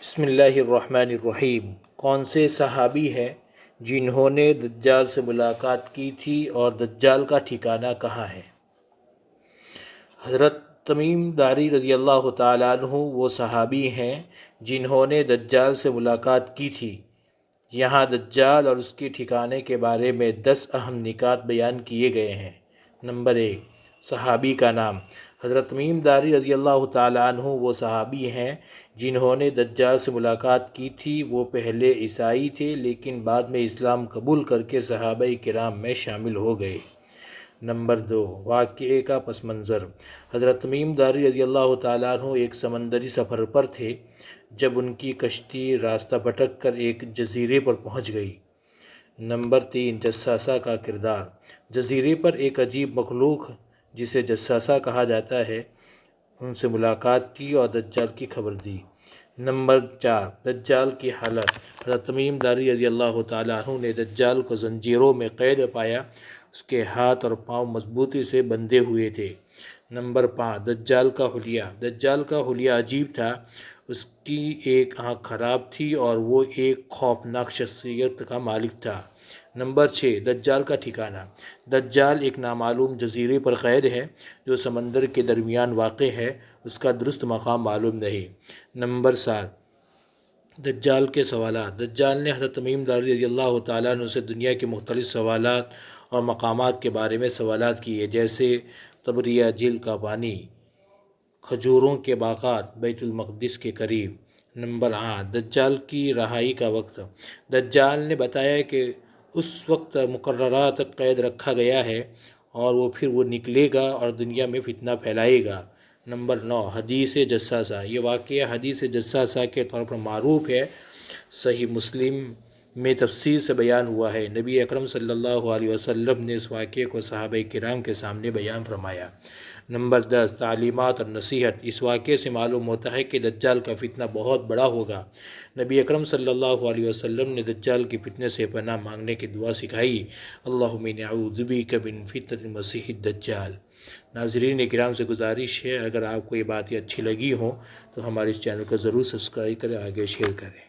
بسم اللہ الرحمن الرحیم۔ کون سے صحابی ہیں جنہوں نے دجال سے ملاقات کی تھی اور دجال کا ٹھکانہ کہاں ہے؟ حضرت تمیم داری رضی اللہ تعالیٰ عنہ وہ صحابی ہیں جنہوں نے دجال سے ملاقات کی تھی۔ یہاں دجال اور اس کے ٹھکانے کے بارے میں 10 اہم نکات بیان کیے گئے ہیں۔ نمبر 1، صحابی کا نام۔ حضرت تمیم داری رضی اللہ تعالیٰ عنہ وہ صحابی ہیں جنہوں نے دجال سے ملاقات کی تھی۔ وہ پہلے عیسائی تھے لیکن بعد میں اسلام قبول کر کے صحابہ کرام میں شامل ہو گئے۔ نمبر 2، واقعے کا پس منظر۔ حضرت تمیم داری رضی اللہ تعالیٰ عنہ ایک سمندری سفر پر تھے جب ان کی کشتی راستہ بھٹک کر ایک جزیرے پر پہنچ گئی۔ نمبر 3، جساسہ کا کردار۔ جزیرے پر ایک عجیب مخلوق جسے جساسہ کہا جاتا ہے ان سے ملاقات کی اور دجال کی خبر دی۔ نمبر 4، دجال کی حالت۔ حضرت تمیم داری رضی اللہ تعالیٰ عنہ نے دجال کو زنجیروں میں قید پایا، اس کے ہاتھ اور پاؤں مضبوطی سے بندھے ہوئے تھے۔ نمبر 5، دجال کا حلیہ۔ دجال کا حلیہ عجیب تھا، اس کی ایک آنکھ خراب تھی اور وہ ایک خوفناک شخصیت کا مالک تھا۔ نمبر 6، دجال کا ٹھکانہ۔ دجال ایک نامعلوم جزیرے پر قید ہے جو سمندر کے درمیان واقع ہے، اس کا درست مقام معلوم نہیں۔ نمبر 7، دجال کے سوالات۔ دجال نے حضرت تمیم داری رضی اللہ تعالیٰ عنہ سے دنیا کے مختلف سوالات اور مقامات کے بارے میں سوالات کیے، جیسے تبریہ جھیل کا پانی، کھجوروں کے باغات، بیت المقدس کے قریب۔ نمبر 8، دجال کی رہائی کا وقت۔ دجال نے بتایا کہ اس وقت مقررہ تک قید رکھا گیا ہے اور پھر وہ نکلے گا اور دنیا میں فتنہ پھیلائے گا۔ نمبر 9، حدیث جساسہ۔ یہ واقعہ حدیث جساسہ کے طور پر معروف ہے، صحیح مسلم میں تفصیل سے بیان ہوا ہے۔ نبی اکرم صلی اللہ علیہ وسلم نے اس واقعے کو صحابہ کرام کے سامنے بیان فرمایا۔ نمبر 10، تعلیمات اور نصیحت۔ اس واقعے سے معلوم ہوتا ہے کہ دجال کا فتنہ بہت بڑا ہوگا۔ نبی اکرم صلی اللہ علیہ وسلم نے دجال کی فتنے سے پناہ مانگنے کی دعا سکھائی، اللہم انی اعوذ بک من فتنۃ المسیح الدجال۔ ناظرین کرام سے گزارش ہے، اگر آپ کو یہ باتیں اچھی لگی ہوں تو ہمارے اس چینل کو ضرور سبسکرائب کریں، آگے شیئر کریں۔